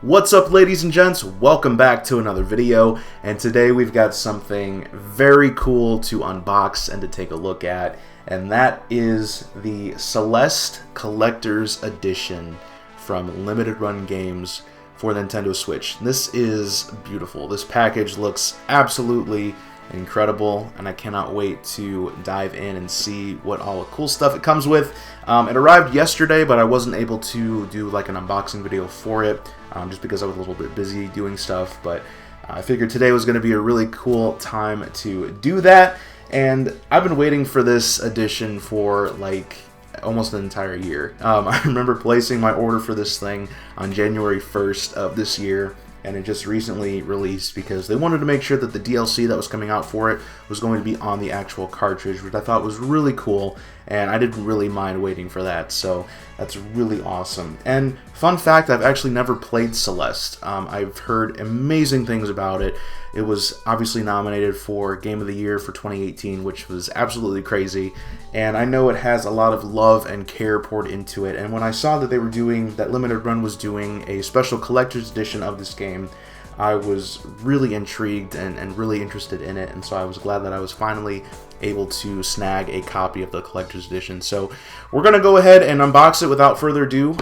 What's up, ladies and gents? Welcome back to another video, and today we've got something very cool to unbox and to take a look at, and that is the Celeste Collector's Edition from Limited Run Games for Nintendo Switch. This is beautiful. This package looks absolutely incredible, and I cannot wait to dive in and see what all the cool stuff it comes with. It arrived yesterday, but I wasn't able to do like an unboxing video for it just because I was a little bit busy doing stuff, but I figured today was going to be a really cool time to do that, and I've been waiting for this edition for like almost an entire year. I remember placing my order for this thing on January 1st of this year, and it just recently released because they wanted to make sure that the DLC that was coming out for it was going to be on the actual cartridge, which I thought was really cool, and I didn't really mind waiting for that, so that's really awesome. And fun fact, I've actually never played Celeste. I've heard amazing things about it. It was obviously nominated for Game of the Year for 2018, which was absolutely crazy, and I know it has a lot of love and care poured into it, and when I saw that they were doing, that Limited Run was doing a special collector's edition of this game, I was really intrigued and really interested in it, and so I was glad that I was finally able to snag a copy of the collector's edition. So we're going to go ahead and unbox it without further ado.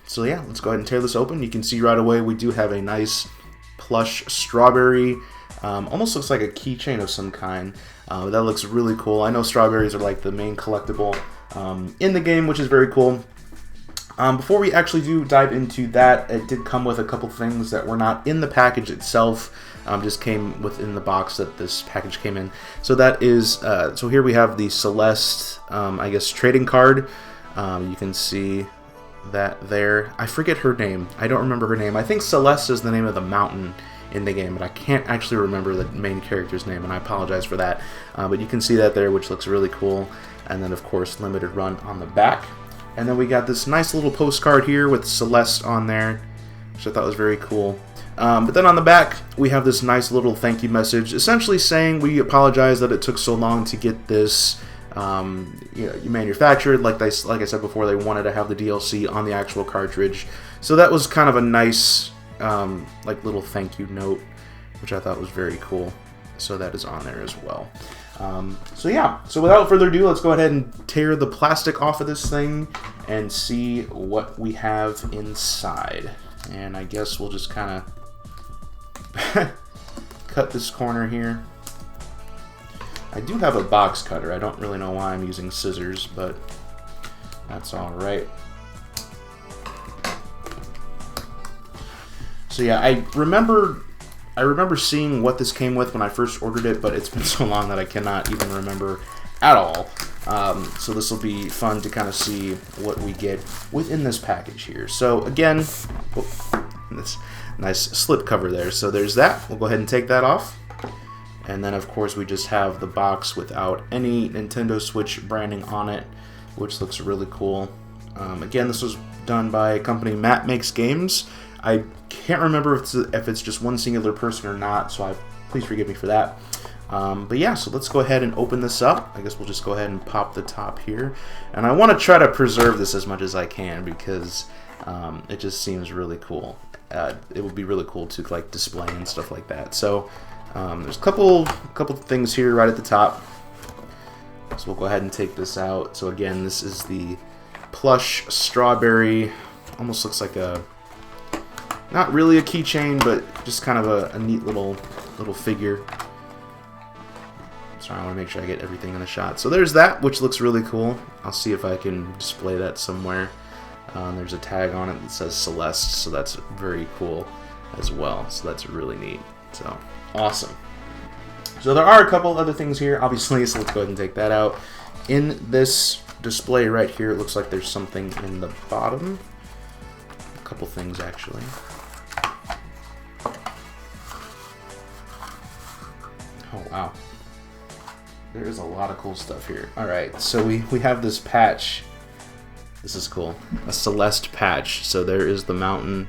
So yeah, let's go ahead and tear this open. You can see right away we do have a nice plush strawberry, almost looks like a keychain of some kind. That looks really cool. I know strawberries are like the main collectible in the game, which is very cool. Before we actually do dive into that, it did come with a couple things that were not in the package itself, just came within the box that this package came in. So that is, so here we have the Celeste, I guess, trading card. You can see that there. I forget her name. I don't remember her name. I think Celeste is the name of the mountain in the game, but I can't actually remember the main character's name, and I apologize for that. But you can see that there, which looks really cool. And then, of course, Limited Run on the back. And then we got this nice little postcard here with Celeste on there, which I thought was very cool. But then on the back, we have this nice little thank you message, essentially saying we apologize that it took so long to get this manufactured. Like I said before, they wanted to have the DLC on the actual cartridge. So that was kind of a nice like little thank you note, which I thought was very cool. So that is on there as well. So yeah, so without further ado, let's go ahead and tear the plastic off of this thing and see what we have inside. And I guess we'll just kind of cut this corner here. I do have a box cutter. I don't really know why I'm using scissors, but that's all right. So yeah, I remember seeing what this came with when I first ordered it, but it's been so long that I cannot even remember at all. So this will be fun to kind of see what we get within this package here. So again, this nice slip cover there. So there's that. We'll go ahead and take that off. And then of course we just have the box without any Nintendo Switch branding on it, which looks really cool. Again, this was done by a company, Matt Makes Games. I can't remember if it's just one singular person or not, so please forgive me for that. But yeah, so let's go ahead and open this up. I guess we'll just go ahead and pop the top here. And I want to try to preserve this as much as I can because it just seems really cool. It would be really cool to like display and stuff like that. So there's a couple things here right at the top. So we'll go ahead and take this out. So again, this is the plush strawberry. Almost looks like a, not really a keychain, but just kind of a neat little figure. Sorry, I want to make sure I get everything in the shot. So there's that, which looks really cool. I'll see if I can display that somewhere. There's a tag on it that says Celeste, so that's very cool as well. So that's really neat. So awesome. So there are a couple other things here, obviously, so let's go ahead and take that out. In this display right here, it looks like there's something in the bottom. A couple things, actually. Oh, wow. There is a lot of cool stuff here. Alright, so we have this patch. This is cool. A Celeste patch. So there is the mountain.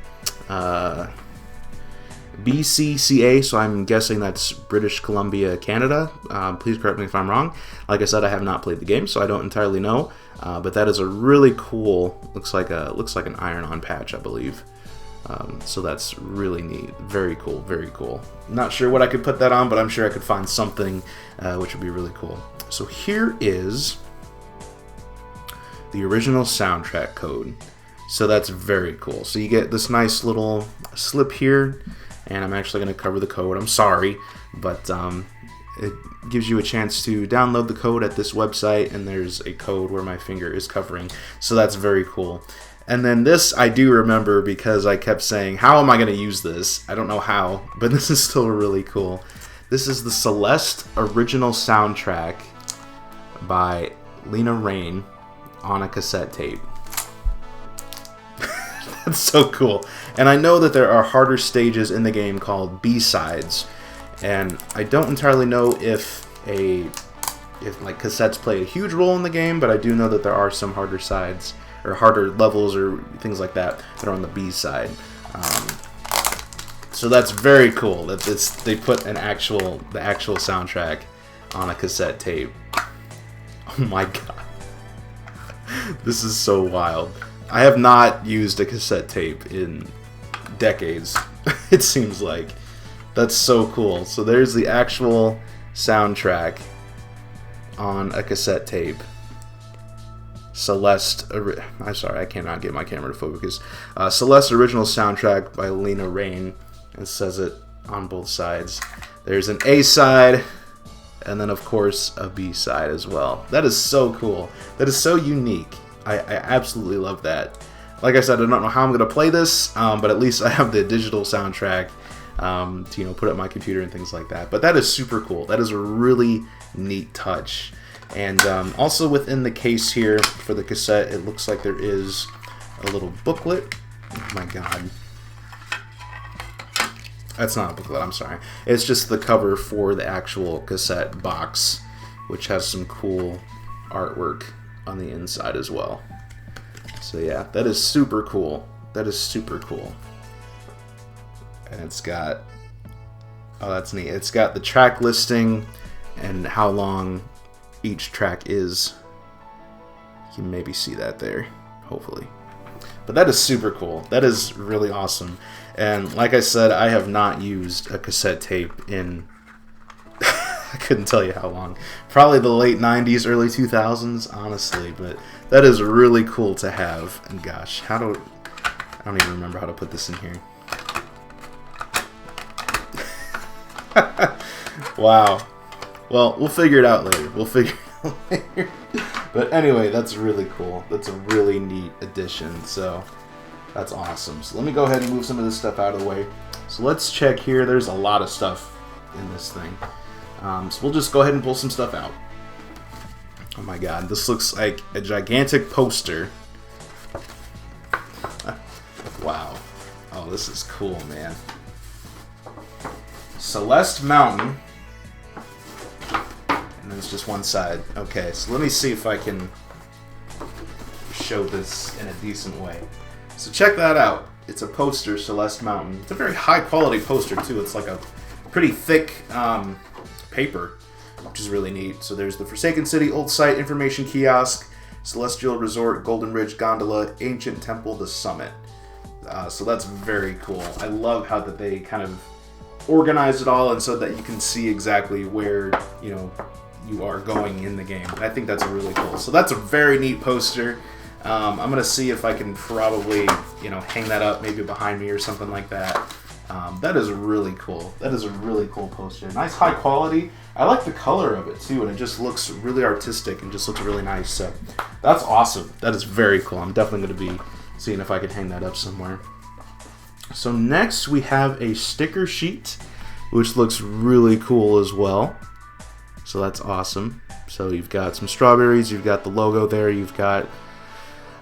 BCCA, so I'm guessing that's British Columbia, Canada. Please correct me if I'm wrong. Like I said, I have not played the game, so I don't entirely know. But that is a really cool, looks like an iron-on patch, I believe. So that's really neat. Very cool, very cool. Not sure what I could put that on, but I'm sure I could find something which would be really cool. So here is the original soundtrack code. So that's very cool. So you get this nice little slip here, and I'm actually going to cover the code. I'm sorry, but it gives you a chance to download the code at this website, and there's a code where my finger is covering. So that's very cool. And then this I do remember because I kept saying, how am I going to use this? I don't know how, but this is still really cool. This is the Celeste original soundtrack by Lena Raine on a cassette tape. That's so cool. And I know that there are harder stages in the game called B-sides, and I don't entirely know if like cassettes play a huge role in the game, but I do know that there are some harder sides or harder levels or things like that that are on the B side. So that's very cool that they put the actual soundtrack on a cassette tape. Oh my god. This is so wild. I have not used a cassette tape in decades, it seems like. That's so cool. So there's the actual soundtrack on a cassette tape. Celeste, I'm sorry, I cannot get my camera to focus. Celeste original soundtrack by Lena Raine. It says it on both sides. There's an A side, and then of course a B side as well. That is so cool. That is so unique. I absolutely love that. Like I said, I don't know how I'm gonna play this, but at least I have the digital soundtrack to put it on my computer and things like that. But that is super cool. That is a really neat touch. And also within the case here for the cassette, it looks like there is a little booklet. Oh my god. That's not a booklet, I'm sorry. It's just the cover for the actual cassette box, which has some cool artwork on the inside as well. So yeah, that is super cool. That is super cool. And it's got, oh, that's neat. It's got the track listing and how long each track is. You can maybe see that there, hopefully. But that is super cool. That is really awesome. And like I said, I have not used a cassette tape in I couldn't tell you how long. Probably the late 90s, early 2000s, honestly. But that is really cool to have. And gosh, I don't even remember how to put this in here. Wow. Well, we'll figure it out later. We'll figure it out later. But anyway, that's really cool. That's a really neat addition. So that's awesome. So let me go ahead and move some of this stuff out of the way. So let's check here. There's a lot of stuff in this thing. So we'll just go ahead and pull some stuff out. Oh my god, this looks like a gigantic poster. Wow. Oh, this is cool, man. Celeste Mountain. And then it's just one side. Okay, so let me see if I can show this in a decent way. So check that out. It's a poster, Celeste Mountain. It's a very high quality poster too. It's like a pretty thick paper, which is really neat. So there's the Forsaken City, Old Site, Information Kiosk, Celestial Resort, Golden Ridge Gondola, Ancient Temple, The Summit. So that's very cool. I love how that they kind of organized it all and so that you can see exactly where you are going in the game. I think that's really cool. So that's a very neat poster. I'm gonna see if I can probably hang that up maybe behind me or something like that. That is really cool. That is a really cool poster. Nice high quality. I like the color of it too, and it just looks really artistic and just looks really nice. So that's awesome. That is very cool. I'm definitely going to be seeing if I can hang that up somewhere. So next we have a sticker sheet, which looks really cool as well. So that's awesome. So you've got some strawberries, you've got the logo there, you've got,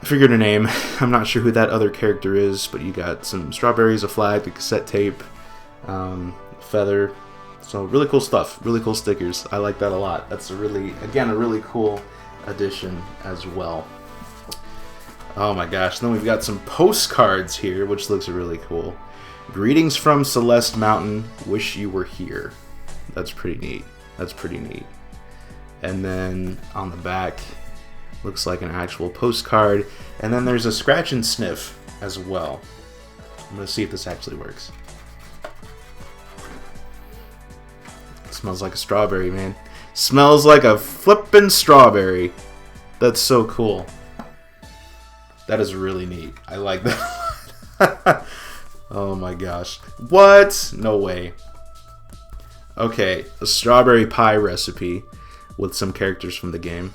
I figured her name. I'm not sure who that other character is, but you got some strawberries, a flag, the cassette tape, feather. So really cool stuff. Really cool stickers. I like that a lot. That's a really cool addition as well. Oh my gosh. Then we've got some postcards here, which looks really cool. Greetings from Celeste Mountain. Wish you were here. That's pretty neat. That's pretty neat. And then on the back, looks like an actual postcard. And then there's a scratch and sniff as well. I'm gonna see if this actually works. It smells like a strawberry, man. Smells like a flippin' strawberry. That's so cool. That is really neat. I like that. Oh my gosh. What? No way. Okay, a strawberry pie recipe with some characters from the game.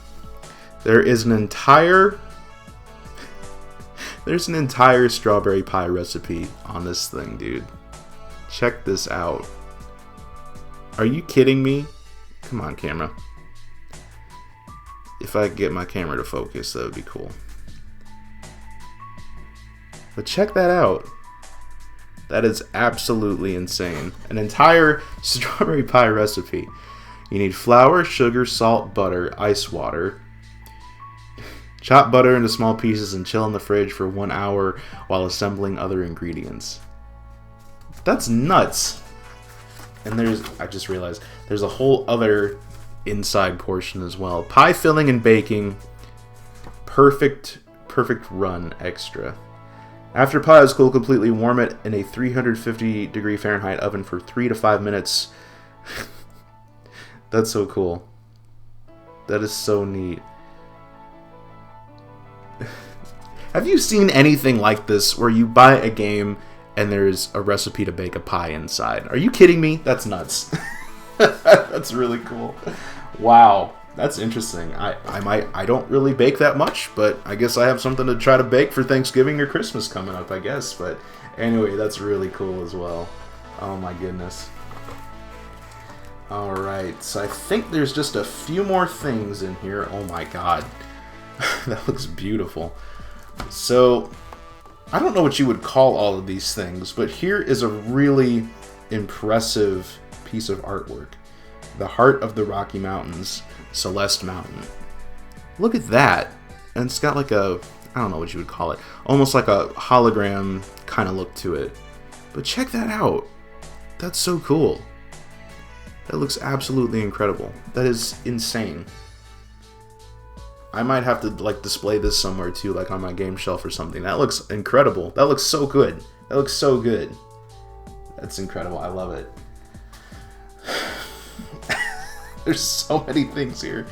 There's an entire strawberry pie recipe on this thing, dude. Check this out. Are you kidding me? Come on, camera. If I could get my camera to focus, that would be cool. But check that out. That is absolutely insane. An entire strawberry pie recipe. You need flour, sugar, salt, butter, ice water. Chop butter into small pieces and chill in the fridge for 1 hour while assembling other ingredients. That's nuts. And I just realized, there's a whole other inside portion as well. Pie filling and baking. Perfect run extra. After pie is cooled completely, warm it in a 350 degree Fahrenheit oven for 3 to 5 minutes. That's so cool. That is so neat. Have you seen anything like this where you buy a game and there's a recipe to bake a pie inside? Are you kidding me? That's nuts. That's really cool. Wow. That's interesting. I don't really bake that much, but I guess I have something to try to bake for Thanksgiving or Christmas coming up, I guess. But anyway, that's really cool as well. Oh my goodness. Alright, so I think there's just a few more things in here. Oh my god. That looks beautiful. So, I don't know what you would call all of these things, but here is a really impressive piece of artwork. The Heart of the Rocky Mountains, Celeste Mountain. Look at that. And it's got like a, I don't know what you would call it, almost like a hologram kind of look to it. But check that out. That's so cool. That looks absolutely incredible. That is insane. I might have to like display this somewhere too, like on my game shelf or something. That looks incredible. That looks so good. That looks so good. That's incredible. I love it. There's so many things here.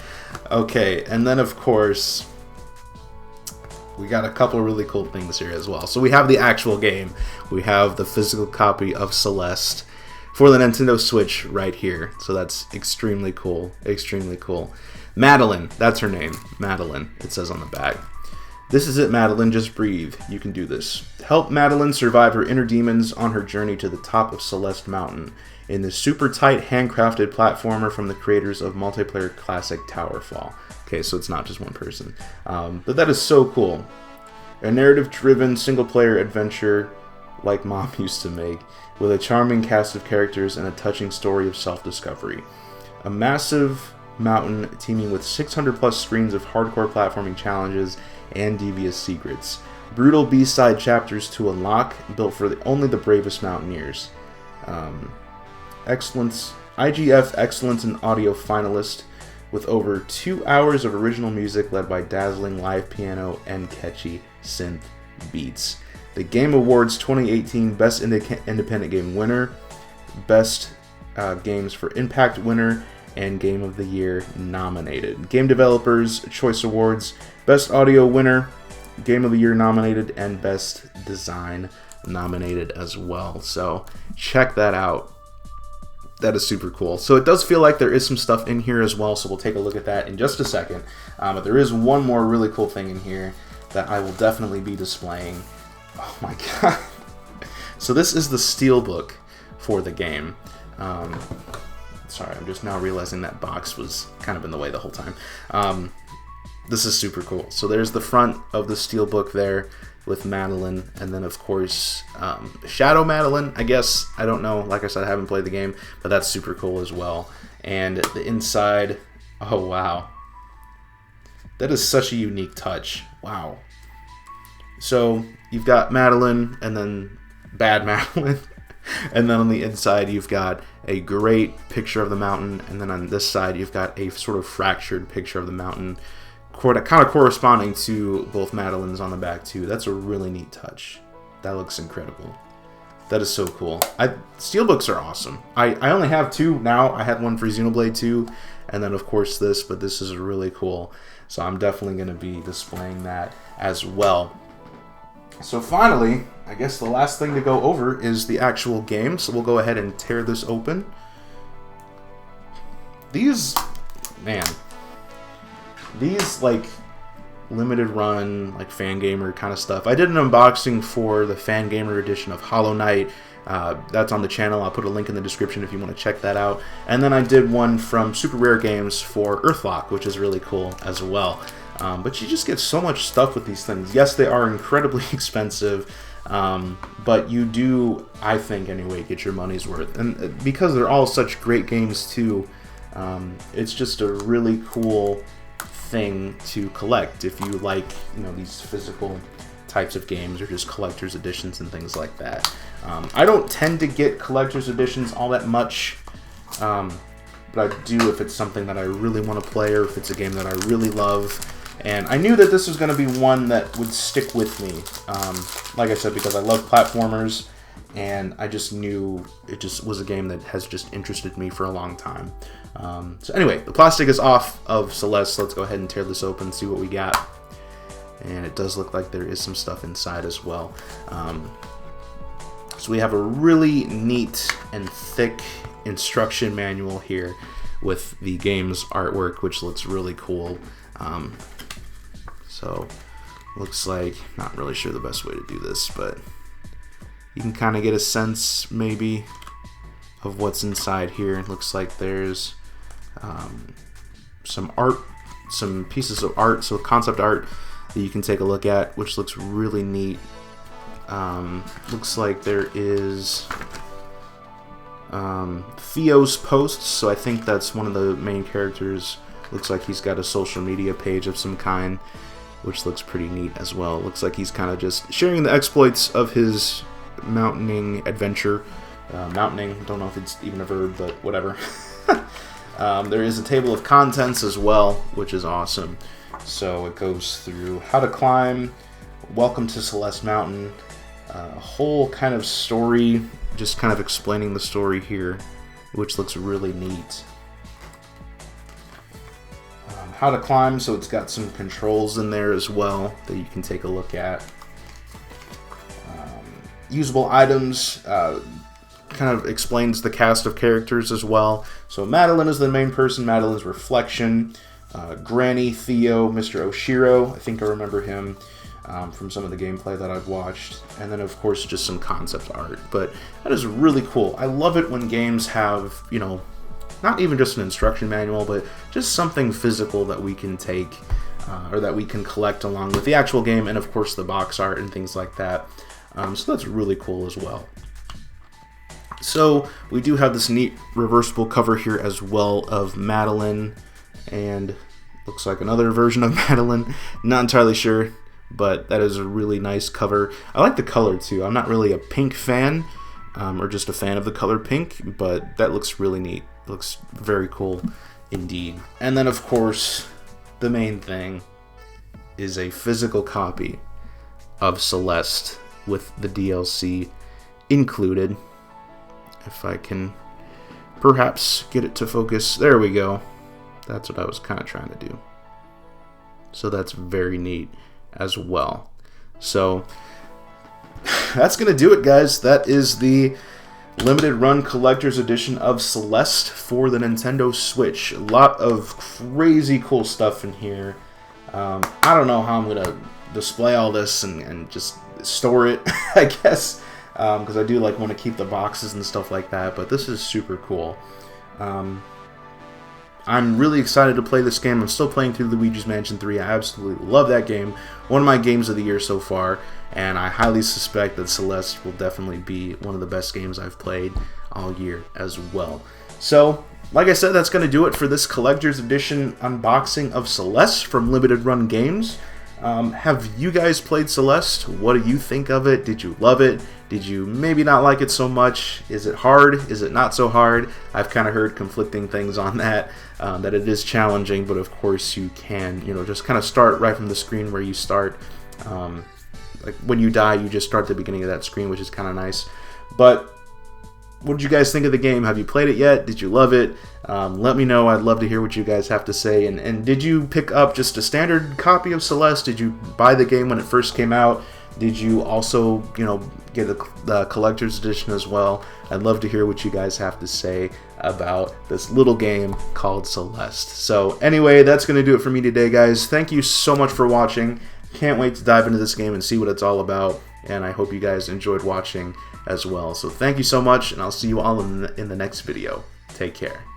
Okay, and then of course, we got a couple of really cool things here as well. So we have the actual game. We have the physical copy of Celeste for the Nintendo Switch right here. So that's extremely cool. Extremely cool. Madeline, that's her name. Madeline, it says on the back. This is it, Madeline. Just breathe. You can do this. Help Madeline survive her inner demons on her journey to the top of Celeste Mountain in this super tight, handcrafted platformer from the creators of multiplayer classic Towerfall. Okay, so it's not just one person. But that is so cool. A narrative-driven, single-player adventure like Mom used to make, with a charming cast of characters and a touching story of self-discovery. A massive mountain teeming with 600 plus screens of hardcore platforming challenges and devious secrets. Brutal B-side chapters to unlock, built for only the bravest mountaineers. Excellence, IGF Excellence in Audio finalist, with over 2 hours of original music led by dazzling live piano and catchy synth beats. The Game Awards 2018 Best Independent Game winner, Best Games for Impact winner, and Game of the Year nominated. Game Developers Choice Awards, Best Audio winner, Game of the Year nominated, and Best Design nominated as well. So check that out. That is super cool. So it does feel like there is some stuff in here as well, so we'll take a look at that in just a second. But there is one more really cool thing in here that I will definitely be displaying. Oh my god. So this is the Steelbook for the game. Sorry, I'm just now realizing that box was kind of in the way the whole time. This is super cool. So there's the front of the Steelbook there with Madeline, and then of course Shadow Madeline, I guess. I don't know. Like I said, I haven't played the game, but that's super cool as well. And the inside, oh wow. That is such a unique touch. Wow. So you've got Madeline and then bad Madeline. And then on the inside you've got a great picture of the mountain, and then on this side you've got a sort of fractured picture of the mountain, kind of corresponding to both Madeline's on the back too. That's a really neat touch. That looks incredible. That is so cool. Steelbooks are awesome. I only have 2 now. I had one for Xenoblade 2, and then of course this, but this is really cool. So I'm definitely going to be displaying that as well. So finally, I guess the last thing to go over is the actual game. So we'll go ahead and tear this open. These, man, these like limited run, like Fangamer kind of stuff. I did an unboxing for the Fangamer edition of Hollow Knight. That's on the channel. I'll put a link in the description if you want to check that out. And then I did one from Super Rare Games for Earthlock, which is really cool as well. But you just get so much stuff with these things. Yes, they are incredibly expensive, but you do, I think anyway, get your money's worth. And because they're all such great games too, it's just a really cool thing to collect if you like, you know, these physical types of games or just collector's editions and things like that. I don't tend to get collector's editions all that much, but I do if it's something that I really want to play or if it's a game that I really love. And I knew that this was going to be one that would stick with me, like I said, because I love platformers, and I just knew it just was a game that has just interested me for a long time. So anyway, the plastic is off of Celeste. Let's go ahead and tear this open and see what we got. And it does look like there is some stuff inside as well. So we have a really neat and thick instruction manual here with the game's artwork, which looks really cool. So looks like, not really sure the best way to do this, but you can kind of get a sense maybe of what's inside here. It looks like there's some art, some pieces of art, so concept art that you can take a look at, which looks really neat. Looks like there is Theo's posts, so I think that's one of the main characters. Looks like he's got a social media page of some kind, which looks pretty neat as well. Looks like he's kind of just sharing the exploits of his mountaining adventure. Mountaining, don't know if it's even a verb, but whatever. There is a table of contents as well, which is awesome. So it goes through how to climb, welcome to Celeste Mountain, a whole kind of story, just kind of explaining the story here, which looks really neat. How to climb, so it's got some controls in there as well that you can take a look at. Usable items, kind of explains the cast of characters as well. So Madeline is the main person, Madeline's reflection. Granny, Theo, Mr. Oshiro, I think I remember him from some of the gameplay that I've watched. And then of course just some concept art. But that is really cool. I love it when games have, you know, not even just an instruction manual, but just something physical that we can take or that we can collect along with the actual game, and of course the box art and things like that. So that's really cool as well. So we do have this neat reversible cover here as well of Madeline, and looks like another version of Madeline. Not entirely sure, but that is a really nice cover. I like the color too. I'm not really a pink fan, or just a fan of the color pink, but that looks really neat. It looks very cool indeed. And then of course, the main thing is a physical copy of Celeste with the DLC included. If I can perhaps get it to focus. There we go. That's what I was kind of trying to do. So that's very neat as well. So that's going to do it, guys. That is the limited run collector's edition of Celeste for the Nintendo Switch. A lot of crazy cool stuff in here. I don't know how I'm going to display all this and just store it, I guess. Because I do like want to keep the boxes and stuff like that, but this is super cool. I'm really excited to play this game. I'm still playing through Luigi's Mansion 3. I absolutely love that game. One of my games of the year so far, and I highly suspect that Celeste will definitely be one of the best games I've played all year as well. So, like I said, that's going to do it for this collector's edition unboxing of Celeste from Limited Run Games. Have you guys played Celeste? What do you think of it? Did you love it? Did you maybe not like it so much? Is it hard? Is it not so hard? I've kind of heard conflicting things on that, that it is challenging, but of course you can, just kind of start right from the screen where you start. Like when you die, you just start at the beginning of that screen, which is kind of nice. But what did you guys think of the game? Have you played it yet? Did you love it? Let me know. I'd love to hear what you guys have to say. And did you pick up just a standard copy of Celeste? Did you buy the game when it first came out? Did you also, get the collector's edition as well? I'd love to hear what you guys have to say about this little game called Celeste. So anyway, that's going to do it for me today, guys. Thank you so much for watching. Can't wait to dive into this game and see what it's all about. And I hope you guys enjoyed watching as well. So thank you so much, and I'll see you all in the next video. Take care.